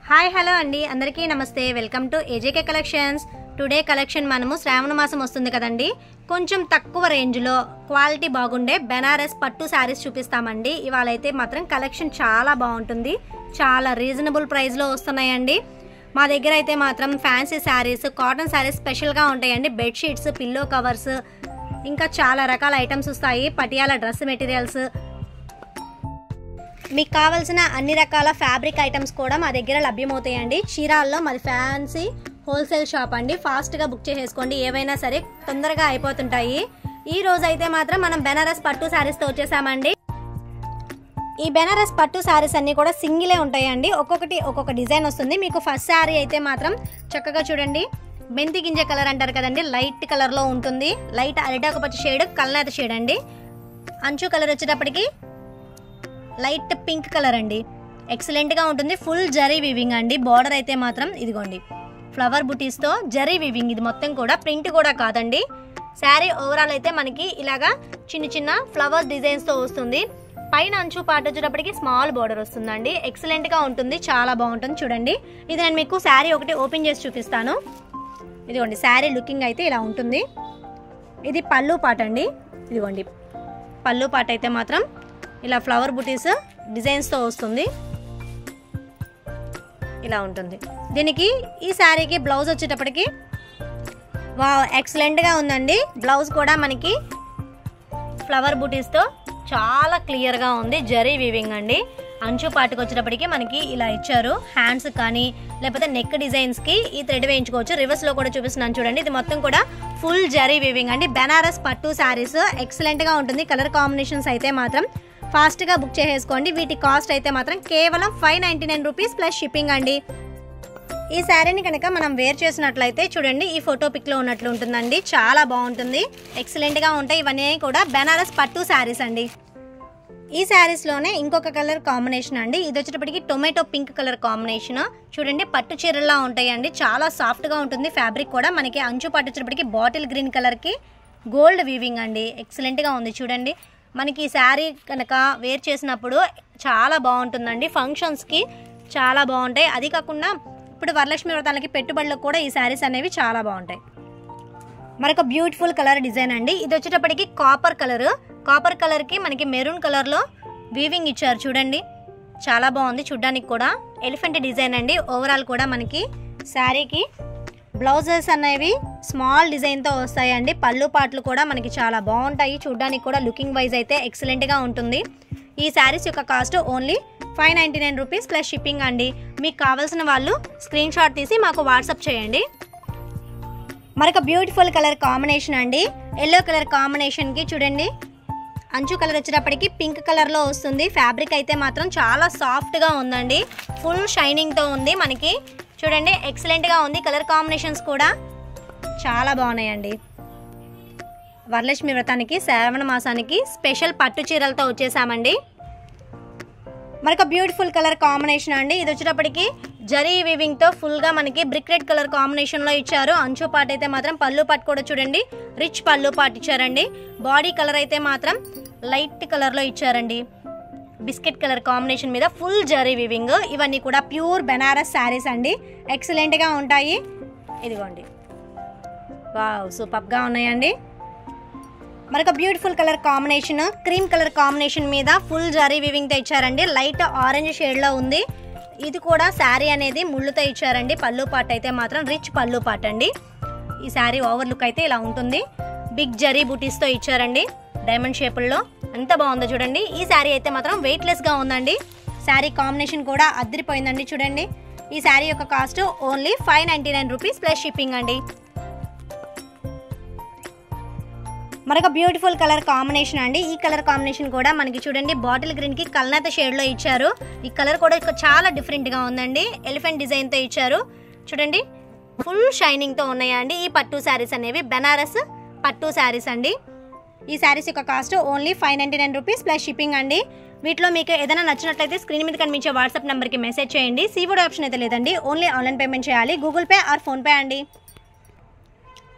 Hi hello అండి, అందరికీ నమస్తే. Welcome to AJK collections. Today collection మనము శ్రావణ మాసం వస్తుంది కదండి, కొంచెం తక్కువ రేంజ్లో క్వాలిటీ బాగుండే బెనారస్ పట్టు శారీస్ చూపిస్తామండి. ఇవాళ అయితే మాత్రం కలెక్షన్ చాలా బాగుంటుంది, చాలా రీజనబుల్ ప్రైస్లో వస్తున్నాయండి. మా దగ్గర అయితే మాత్రం ఫ్యాన్సీ శారీస్, కాటన్ శారీస్ స్పెషల్గా ఉంటాయండి. బెడ్షీట్స్, పిల్లో కవర్స్, ఇంకా చాలా రకాల ఐటమ్స్ వస్తాయి. పటియాల డ్రెస్ మెటీరియల్స్, మీకు కావాల్సిన అన్ని రకాల ఫ్యాబ్రిక్ ఐటమ్స్ కూడా మా దగ్గర లభ్యమవుతాయండి. చీరాల్లో మాది ఫ్యాన్సీ హోల్సేల్ షాప్ అండి. ఫాస్ట్గా బుక్ చేసేసుకోండి, ఏవైనా సరే తొందరగా అయిపోతుంటాయి. ఈ రోజు అయితే మాత్రం మనం బెనారస్ పట్టు శారీస్తో వచ్చేసామండి. ఈ బెనారస్ పట్టు శారీస్ అన్నీ కూడా సింగిలే ఉంటాయండి, ఒక్కొక్కటి ఒక్కొక్క డిజైన్ వస్తుంది. మీకు ఫస్ట్ శారీ అయితే మాత్రం చక్కగా చూడండి, మెంతి గింజ కలర్ అంటారు కదండి, లైట్ కలర్లో ఉంటుంది. లైట్ అరిటాకుపచ్చ షేడ్, కల్నేత షేడ్ అండి. అంచు కలర్ వచ్చేటప్పటికి లైట్ పింక్ కలర్ అండి, ఎక్సలెంట్గా ఉంటుంది. ఫుల్ జరీ వీవింగ్ అండి. బార్డర్ అయితే మాత్రం ఇదిగోండి ఫ్లవర్ బుటీస్తో జరీ వీవింగ్. ఇది మొత్తం కూడా ప్రింట్ కూడా కాదండి. శారీ ఓవరాల్ అయితే మనకి ఇలాగా చిన్న చిన్న ఫ్లవర్ డిజైన్స్తో వస్తుంది. పైన అంచు పార్ట్ వచ్చేటప్పటికి స్మాల్ బార్డర్ వస్తుందండి. ఎక్సలెంట్గా ఉంటుంది, చాలా బాగుంటుంది. చూడండి, ఇది నేను మీకు శారీ ఒకటి ఓపెన్ చేసి చూపిస్తాను. ఇదిగోండి శారీ లుకింగ్ అయితే ఇలా ఉంటుంది. ఇది పళ్ళు పార్ట్ అండి. ఇదిగోండి పళ్ళు పార్ట్ అయితే మాత్రం ఇలా ఫ్లవర్ బుటీస్ డిజైన్స్తో వస్తుంది, ఇలా ఉంటుంది. దీనికి ఈ శారీకి బ్లౌజ్ వచ్చేటప్పటికి వావ్ ఎక్సలెంట్గా ఉందండి. బ్లౌజ్ కూడా మనకి ఫ్లవర్ బుటీస్తో చాలా క్లియర్గా ఉంది, జరీ వీవింగ్ అండి. అంచు పాటుకు వచ్చేటప్పటికి మనకి ఇలా ఇచ్చారు. హ్యాండ్స్ కానీ లేకపోతే నెక్ డిజైన్స్కి ఈ థ్రెడ్ వేయించుకోవచ్చు. రివర్స్లో కూడా చూపిస్తున్నాను చూడండి. ఇది మొత్తం కూడా ఫుల్ జరీ వీవింగ్ అండి. బెనారస్ పట్టు శారీస్ ఎక్సలెంట్గా ఉంటుంది. కలర్ కాంబినేషన్స్ అయితే మాత్రం ఫాస్ట్గా బుక్ చేసేసుకోండి. వీటి కాస్ట్ అయితే మాత్రం కేవలం 599 రూపీస్ ప్లస్ షిప్పింగ్ అండి. ఈ శారీని కనుక మనం వేర్ చేసినట్లయితే చూడండి, ఈ ఫోటో పిక్లో ఉన్నట్లు ఉంటుందండి. చాలా బాగుంటుంది, ఎక్సలెంట్గా ఉంటాయి. ఇవన్నీ కూడా బెనారస్ పట్టు శారీస్ అండి. ఈ శారీస్లోనే ఇంకొక కలర్ కాంబినేషన్ అండి. ఇది వచ్చేటప్పటికి టొమాటో పింక్ కలర్ కాంబినేషన్. చూడండి, పట్టు చీరల్లా ఉంటాయండి. చాలా సాఫ్ట్గా ఉంటుంది. ఫ్యాబ్రిక్ కూడా మనకి అంచు పట్టు వచ్చేటప్పటికి బాటిల్ గ్రీన్ కలర్కి గోల్డ్ వీవింగ్ అండి. ఎక్సలెంట్గా ఉంది. చూడండి, మనకి ఈ శారీ కనుక వేర్ చేసినప్పుడు చాలా బాగుంటుందండి. ఫంక్షన్స్కి చాలా బాగుంటాయి. అది కాకుండా ఇప్పుడు వరలక్ష్మి వ్రతాలకి పెట్టుబడులకు కూడా ఈ శారీస్ అనేవి చాలా బాగుంటాయి. మరొక బ్యూటిఫుల్ కలర్ డిజైన్ అండి. ఇది వచ్చేటప్పటికి కాపర్ కలర్. కాపర్ కలర్కి మనకి మెరూన్ కలర్లో వీవింగ్ ఇచ్చారు. చూడండి, చాలా బాగుంది చూడ్డానికి కూడా. ఎలిఫెంట్ డిజైన్ అండి. ఓవరాల్ కూడా మనకి శారీకి బ్లౌజెస్ అనేవి స్మాల్ డిజైన్తో వస్తాయండి. పళ్ళు పాటలు కూడా మనకి చాలా బాగుంటాయి. చూడ్డానికి కూడా లుకింగ్ వైజ్ అయితే ఎక్సలెంట్గా ఉంటుంది. ఈ శారీస్ యొక్క cost only 599 rupees plus shipping అండి. మీకు కావాల్సిన వాళ్ళు స్క్రీన్ షాట్ తీసి మాకు వాట్సాప్ చేయండి. మరొక బ్యూటిఫుల్ కలర్ కాంబినేషన్ అండి. ఎల్లో కలర్ కాంబినేషన్కి చూడండి, అంచు కలర్ వచ్చేటప్పటికి పింక్ కలర్లో వస్తుంది. ఫ్యాబ్రిక్ అయితే మాత్రం చాలా సాఫ్ట్గా ఉందండి. ఫుల్ షైనింగ్తో ఉంది మనకి. చూడండి, ఎక్సలెంట్గా ఉంది. కలర్ కాంబినేషన్స్ కూడా చాలా బాగున్నాయండి. వరలక్ష్మి వ్రతానికి, శ్రావణ మాసానికి స్పెషల్ పట్టు చీరలతో వచ్చేసామండి. మరొక బ్యూటిఫుల్ కలర్ కాంబినేషన్ అండి. ఇది వచ్చేటప్పటికి జరీ వీవింగ్తో ఫుల్గా మనకి బ్రిక్ రెడ్ కలర్ కాంబినేషన్లో ఇచ్చారు. అంచు పార్ట్ అయితే మాత్రం పళ్ళు పార్ట్ కూడా చూడండి, రిచ్ పళ్ళు పార్ట్ ఇచ్చారండి. బాడీ కలర్ అయితే మాత్రం లైట్ కలర్లో ఇచ్చారండి. బిస్కెట్ కలర్ కాంబినేషన్ మీద ఫుల్ జరీ వీవింగ్. ఇవన్నీ కూడా ప్యూర్ బెనారస్ శారీస్ అండి. ఎక్సలెంట్గా ఉంటాయి. ఇదిగోండి, వావ్ సూపర్గా ఉన్నాయండి. మరొక beautiful colour combination, cream colour combination మీద ఫుల్ జరీ వీవింగ్తో ఇచ్చారండి. లైట్ ఆరెంజ్ షేడ్లో ఉంది. ఇది కూడా శారీ అనేది ముళ్ళుతో ఇచ్చారండి. పళ్ళు పార్ట్ అయితే మాత్రం రిచ్ పళ్ళు పార్ట్ అండి. ఈ శారీ ఓవర్ లుక్ అయితే ఇలా ఉంటుంది. బిగ్ జరీ బూటీస్తో ఇచ్చారండి, డైమండ్ షేపుల్లో. ఎంత బాగుందో చూడండి. ఈ శారీ అయితే మాత్రం వెయిట్లెస్గా ఉందండి. శారీ కాంబినేషన్ కూడా అదిరిపోయిందండి. చూడండి, ఈ శారీ యొక్క cost only 599 rupees plus shipping అండి. మరొక బ్యూటిఫుల్ కలర్ కాంబినేషన్ అండి. ఈ కలర్ కాంబినేషన్ కూడా మనకి చూడండి బాటిల్ గ్రీన్కి కల్నేత షేడ్లో ఇచ్చారు. ఈ కలర్ కూడా చాలా డిఫరెంట్గా ఉందండి. ఎలిఫెంట్ డిజైన్తో ఇచ్చారు. చూడండి, ఫుల్ షైనింగ్తో ఉన్నాయండి ఈ పట్టు శారీస్ అనేవి. బెనారస్ పట్టు శారీస్ అండి. ఈ శారీస్ యొక్క cost only 599 rupees plus shipping అండి. వీటిలో మీకు ఏదైనా నచ్చినట్లయితే స్క్రీన్ మీద కనిపించే వాట్సాప్ నెంబర్కి మెసేజ్ చేయండి. సీవోడ్ ఆప్షన్ అయితే లేదండి, ఓన్లీ ఆన్లైన్ పేమెంట్ చేయాలి. గూగుల్ పే ఆర్ ఫోన్పే అండి.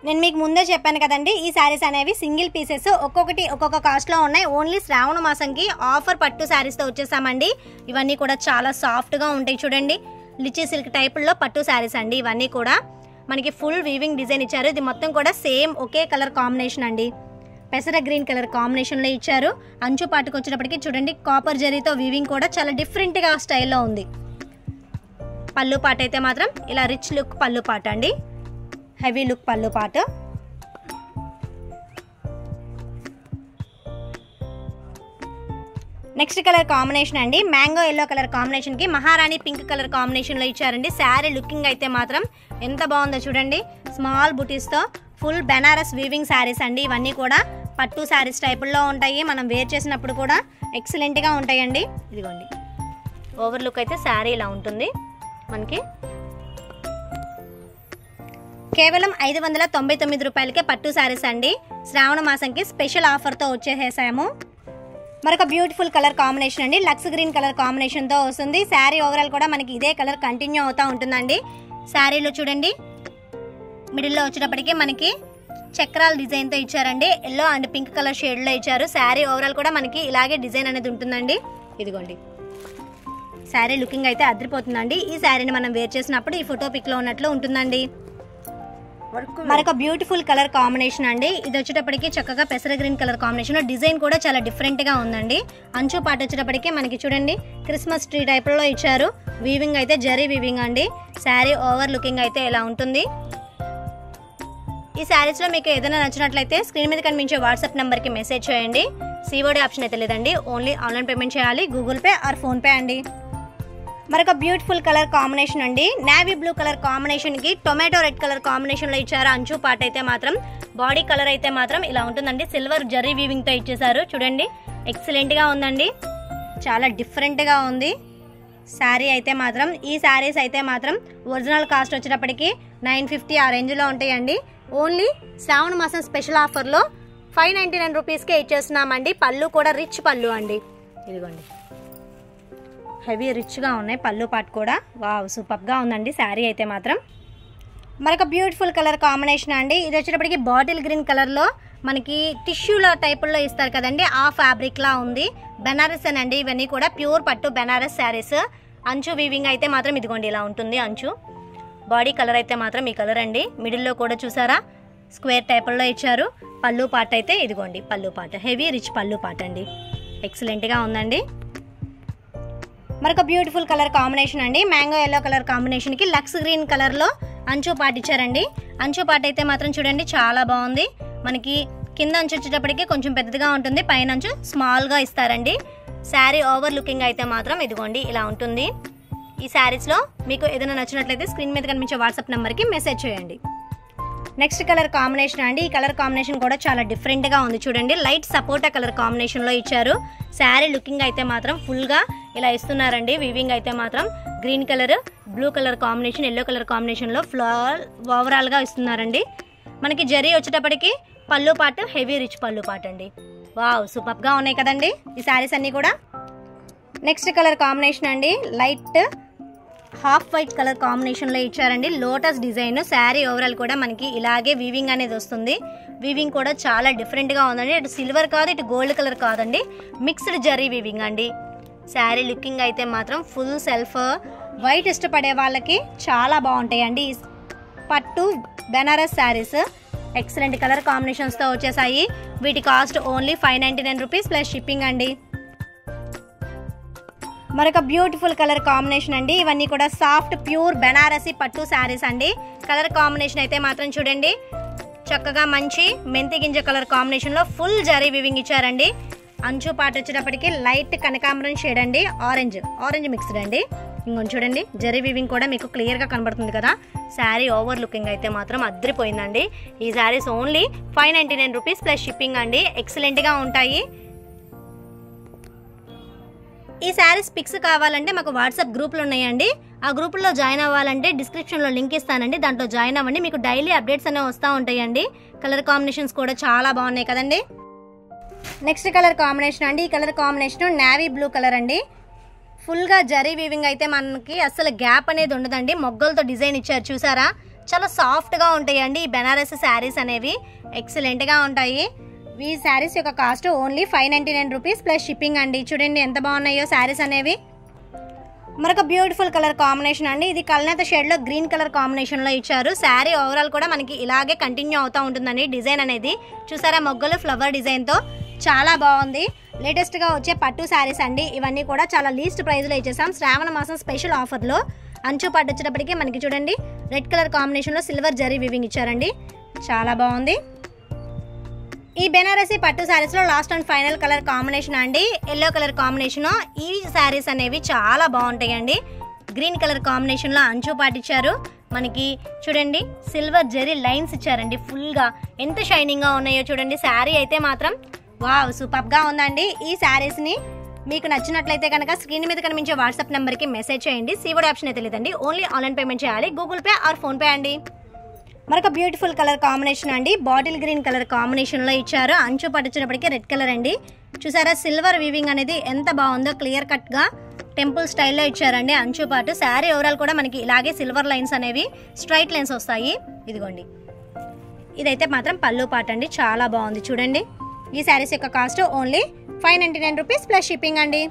నేను మీకు ముందే చెప్పాను కదండి, ఈ శారీస్ అనేవి సింగిల్ పీసెస్, ఒక్కొక్కటి ఒక్కొక్క కాస్ట్లో ఉన్నాయి. ఓన్లీ శ్రావణ మాసంకి ఆఫర్ పట్టు శారీస్తో వచ్చేసామండి. ఇవన్నీ కూడా చాలా సాఫ్ట్గా ఉంటాయి. చూడండి, లిచీ సిల్క్ టైపుల్లో పట్టు శారీస్ అండి. ఇవన్నీ కూడా మనకి ఫుల్ వీవింగ్ డిజైన్ ఇచ్చారు. ఇది మొత్తం కూడా సేమ్ ఒకే కలర్ కాంబినేషన్ అండి, పెసర గ్రీన్ కలర్ కాంబినేషన్లో ఇచ్చారు. అంచు పాటుకు వచ్చేటప్పటికి చూడండి కాపర్ జరీతో వీవింగ్ కూడా చాలా డిఫరెంట్గా స్టైల్లో ఉంది. పళ్ళు పాట అయితే మాత్రం ఇలా రిచ్ లుక్ పళ్ళు పాట అండి, హెవీ లుక్ పళ్ళు పాట. నెక్స్ట్ కలర్ కాంబినేషన్ అండి మ్యాంగో ఎల్లో కలర్ కాంబినేషన్కి మహారాణి పింక్ కలర్ కాంబినేషన్లో ఇచ్చారండి. శారీ లుకింగ్ అయితే మాత్రం ఎంత బాగుందో చూడండి. స్మాల్ బుటీస్తో ఫుల్ బెనారస్ వీవింగ్ శారీస్ అండి. ఇవన్నీ కూడా పట్టు శారీస్ టైపుల్లో ఉంటాయి. మనం వేర్ చేసినప్పుడు కూడా ఎక్సలెంట్గా ఉంటాయండి. ఇదిగోండి ఓవర్ లుక్ అయితే శారీ ఇలా ఉంటుంది. మనకి కేవలం 599 రూపాయలకే పట్టు శారీస్ అండి. శ్రావణ మాసంకి స్పెషల్ ఆఫర్తో వచ్చేసేసాము. మరొక బ్యూటిఫుల్ కలర్ కాంబినేషన్ అండి, లక్స్ గ్రీన్ కలర్ కాంబినేషన్తో వస్తుంది. శారీ ఓవరాల్ కూడా మనకి ఇదే కలర్ కంటిన్యూ అవుతూ ఉంటుందండి. శారీలో చూడండి మిడిల్లో వచ్చేటప్పటికి మనకి చక్రాల డిజైన్తో ఇచ్చారండి. ఎల్లో అండ్ పింక్ కలర్ షేడ్లో ఇచ్చారు. శారీ ఓవరాల్ కూడా మనకి ఇలాగే డిజైన్ అనేది ఉంటుందండి. ఇదిగోండి శారీ లుకింగ్ అయితే అదిరిపోతుందండి. ఈ శారీని మనం వేర్ చేసినప్పుడు ఈ ఫోటో పిక్లో ఉన్నట్లు ఉంటుందండి. మరొక బ్యూటిఫుల్ కలర్ కాంబినేషన్ అండి. ఇది వచ్చేటప్పటికి చక్కగా పెసర గ్రీన్ కలర్ కాంబినేషన్, డిజైన్ కూడా చాలా డిఫరెంట్గా ఉందండి. అంచు పాటు వచ్చేటప్పటికి మనకి చూడండి క్రిస్మస్ ట్రీ టైప్లో ఇచ్చారు. వీవింగ్ అయితే జరీ వీవింగ్ అండి. శారీ ఓవర్ లుకింగ్ అయితే ఇలా ఉంటుంది. ఈ శారీస్లో మీకు ఏదైనా నచ్చినట్లయితే స్క్రీన్ మీద కనిపించే వాట్సాప్ నెంబర్కి మెసేజ్ చేయండి. COD ఆప్షన్ అయితే లేదండి, ఓన్లీ ఆన్లైన్ పేమెంట్ చేయాలి, గూగుల్ పే ఆర్ ఫోన్పే అండి. మరొక బ్యూటిఫుల్ కలర్ కాంబినేషన్ అండి, నేవీ బ్లూ కలర్ కాంబినేషన్కి టొమాటో రెడ్ కలర్ కాంబినేషన్లో ఇచ్చారు. అంచు పార్ట్ అయితే మాత్రం బాడీ కలర్ అయితే మాత్రం ఇలా ఉంటుందండి. సిల్వర్ జరీ వీవింగ్తో ఇచ్చేసారు. చూడండి ఎక్సలెంట్గా ఉందండి, చాలా డిఫరెంట్గా ఉంది శారీ అయితే మాత్రం. ఈ శారీస్ అయితే మాత్రం ఒరిజినల్ కాస్ట్ వచ్చేటప్పటికి 950 ఆ రేంజ్లో ఉంటాయండి. ఓన్లీ శ్రావణ మాసం స్పెషల్ ఆఫర్లో 599 రూపీస్కే ఇచ్చేస్తున్నామండి. పళ్ళు కూడా రిచ్ పళ్ళు అండి. ఇదిగోండి హెవీ రిచ్గా ఉన్నాయి పళ్ళు పాటు కూడా. వావ్ సూపర్గా ఉందండి శారీ అయితే మాత్రం. మరొక బ్యూటిఫుల్ కలర్ కాంబినేషన్ అండి. ఇది వచ్చేటప్పటికి బాటిల్ గ్రీన్ కలర్లో మనకి టిష్యూల టైపుల్లో ఇస్తారు కదండి, ఆ ఫ్యాబ్రిక్లా ఉంది. బెనారస్ అనండి, ఇవన్నీ కూడా ప్యూర్ పట్టు బెనారస్ శారీస్. అంచు వీవింగ్ అయితే మాత్రం ఇదిగోండి ఇలా ఉంటుంది అంచు. బాడీ కలర్ అయితే మాత్రం ఈ కలర్ అండి. మిడిల్లో కూడా చూసారా స్క్వేర్ టైపుల్లో ఇచ్చారు. పళ్ళు పాట అయితే ఇదిగోండి పళ్ళు పాట, హెవీ రిచ్ పళ్ళు పాట అండి, ఎక్సలెంట్గా ఉందండి. మరొక బ్యూటిఫుల్ కలర్ కాంబినేషన్ అండి, మ్యాంగో ఎల్లో కలర్ కాంబినేషన్కి లక్స్ గ్రీన్ కలర్లో అంచు పాట ఇచ్చారండి. అంచు పాట అయితే మాత్రం చూడండి చాలా బాగుంది. మనకి కింద అంచు వచ్చేటప్పటికి కొంచెం పెద్దగా ఉంటుంది, పైన అంచు స్మాల్గా ఇస్తారండి. శారీ ఓవర్ లుకింగ్ అయితే మాత్రం ఇదిగోండి ఇలా ఉంటుంది. ఈ శారీస్లో మీకు ఏదైనా నచ్చినట్లయితే స్క్రీన్ మీద కనిపించే వాట్సాప్ నెంబర్కి మెసేజ్ చేయండి. నెక్స్ట్ కలర్ కాంబినేషన్ అండి, ఈ కలర్ కాంబినేషన్ కూడా చాలా డిఫరెంట్గా ఉంది. చూడండి లైట్ సపోటా కలర్ కాంబినేషన్లో ఇచ్చారు. శారీ లుకింగ్ అయితే మాత్రం ఫుల్గా ఇలా ఇస్తున్నారండి. వీవింగ్ అయితే మాత్రం green colour, blue colour combination, yellow colour కాంబినేషన్లో ఫ్లవర్ ఓవరాల్గా ఇస్తున్నారండి. మనకి జరీ వచ్చేటప్పటికి పళ్ళు పాటు హెవీ రిచ్ పళ్ళు పాట అండి. వావ్ సూపర్గా ఉన్నాయి కదండి ఈ శారీస్ అన్నీ కూడా. నెక్స్ట్ కలర్ కాంబినేషన్ అండి, లైట్ హాఫ్ వైట్ కలర్ కాంబినేషన్లో ఇచ్చారండి. Lotus design. శారీ ఓవరాల్ కూడా మనకి ఇలాగే వీవింగ్ అనేది వస్తుంది. వీవింగ్ కూడా చాలా డిఫరెంట్గా ఉందండి. ఇటు సిల్వర్ కాదు, ఇటు గోల్డ్ కలర్ కాదండి, మిక్స్డ్ జరీ వీవింగ్ అండి. శారీ లుకింగ్ అయితే మాత్రం ఫుల్ సెల్ఫ్. వైట్ ఇష్టపడే వాళ్ళకి చాలా బాగుంటాయండి పట్టు బెనారస్ శారీస్. ఎక్సలెంట్ కలర్ కాంబినేషన్స్తో వచ్చేసాయి. వీటి cost only 599 rupees plus shipping అండి. మరొక బ్యూటిఫుల్ కలర్ కాంబినేషన్ అండి, ఇవన్నీ కూడా సాఫ్ట్ ప్యూర్ బెనారసి పట్టు శారీస్ అండి. కలర్ కాంబినేషన్ అయితే మాత్రం చూడండి చక్కగా మంచి మెంతి గింజ కలర్ కాంబినేషన్లో ఫుల్ జరీ వీవింగ్ ఇచ్చారండి. అంచు పాట వచ్చేటప్పటికి లైట్ కనకాంబరం షేడ్ అండి, ఆరెంజ్ మిక్స్డ్ అండి. ఇంకొంచెం చూడండి జరీ వీవింగ్ కూడా మీకు క్లియర్గా కనబడుతుంది కదా. శారీ ఓవర్ లుకింగ్ అయితే మాత్రం అద్దరిపోయిందండి. ఈ saris only 599 rupees plus shipping అండి. ఎక్సలెంట్గా ఉంటాయి. ఈ శారీస్ పిక్స్ కావాలంటే మాకు వాట్సాప్ గ్రూపులు ఉన్నాయండి. ఆ గ్రూపుల్లో జాయిన్ అవ్వాలంటే డిస్క్రిప్షన్లో లింక్ ఇస్తానండి, దాంట్లో జాయిన్ అవ్వండి. మీకు డైలీ అప్డేట్స్ అనేవి వస్తూ ఉంటాయండి. కలర్ కాంబినేషన్స్ కూడా చాలా బాగున్నాయి కదండి. నెక్స్ట్ కలర్ కాంబినేషన్ అండి, ఈ colour combination navy blue colour అండి. ఫుల్గా జరీ వీవింగ్ అయితే మనకి అసలు గ్యాప్ అనేది ఉండదండి. మొగ్గలతో డిజైన్ ఇచ్చారు చూసారా, చాలా సాఫ్ట్గా ఉంటాయండి ఈ బెనారస్ శారీస్ అనేవి. ఎక్సలెంట్గా ఉంటాయి. ఈ శారీస్ యొక్క cost only 599 rupees plus shipping అండి. చూడండి ఎంత బాగున్నాయో శారీస్ అనేవి. మరొక బ్యూటిఫుల్ కలర్ కాంబినేషన్ అండి. ఇది కల్నేత షేడ్లో గ్రీన్ కలర్ కాంబినేషన్లో ఇచ్చారు. శారీ ఓవరాల్ కూడా మనకి ఇలాగే కంటిన్యూ అవుతూ ఉంటుందండి. డిజైన్ అనేది చూసారా, మొగ్గలు ఫ్లవర్ డిజైన్తో చాలా బాగుంది. లేటెస్ట్గా వచ్చే పట్టు శారీస్ అండి. ఇవన్నీ కూడా చాలా లీస్ట్ ప్రైస్లో ఇచ్చేసాం. శ్రావణ మాసం స్పెషల్ ఆఫర్లో అంచు పట్టు వచ్చేటప్పటికి మనకి చూడండి రెడ్ కలర్ కాంబినేషన్లో సిల్వర్ జరీ వీవింగ్ ఇచ్చారండి. చాలా బాగుంది. ఈ బెనారసీ పట్టు శారీస్లో last and final colour combination అండి, ఎల్లో కలర్ కాంబినేషన్. ఈ శారీస్ అనేవి చాలా బాగుంటాయండి. గ్రీన్ కలర్ కాంబినేషన్లో అంచు పాటిచ్చారు. మనకి చూడండి సిల్వర్ జరీ లైన్స్ ఇచ్చారండి. ఫుల్గా ఎంత షైనింగ్గా ఉన్నాయో చూడండి. శారీ అయితే మాత్రం వావ్ సూపర్గా ఉందండి. ఈ శారీస్ని మీకు నచ్చినట్లయితే కనుక స్క్రీన్ మీద కనిపించే వాట్సాప్ నెంబర్కి మెసేజ్ చేయండి. సీఓడి ఆప్షన్ అయితే లేదండి, ఓన్లీ ఆన్లైన్ పేమెంట్ చేయాలి. గూగుల్ పే ఆర్ ఫోన్పే అండి. మరొక బ్యూటిఫుల్ కలర్ కాంబినేషన్ అండి, బాటిల్ గ్రీన్ కలర్ కాంబినేషన్లో ఇచ్చారు. అంచు పట్టించేటప్పటికి రెడ్ కలర్ అండి. చూసారా సిల్వర్ వీవింగ్ అనేది ఎంత బాగుందో, క్లియర్ కట్గా టెంపుల్ స్టైల్లో ఇచ్చారండి అంచు పాటు. శారీ ఓవరాల్ కూడా మనకి ఇలాగే సిల్వర్ లైన్స్ అనేవి స్ట్రైట్ లైన్స్ వస్తాయి. ఇదిగోండి, ఇదైతే మాత్రం పళ్ళు పాట అండి. చాలా బాగుంది చూడండి. ఈ శారీస్ యొక్క cost only 599 rupees plus shipping అండి.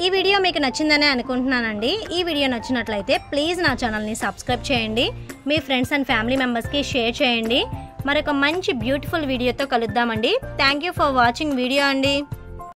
ఈ వీడియో మీకు నచ్చిందనే అనుకుంటున్నానండి. ఈ వీడియో నచ్చినట్లయితే ప్లీజ్ నా ఛానల్ని సబ్స్క్రైబ్ చేయండి. మీ ఫ్రెండ్స్ అండ్ ఫ్యామిలీ మెంబర్స్కి షేర్ చేయండి. మరొక మంచి బ్యూటిఫుల్ వీడియోతో కలుద్దామండి. Thank you for watching video అండి.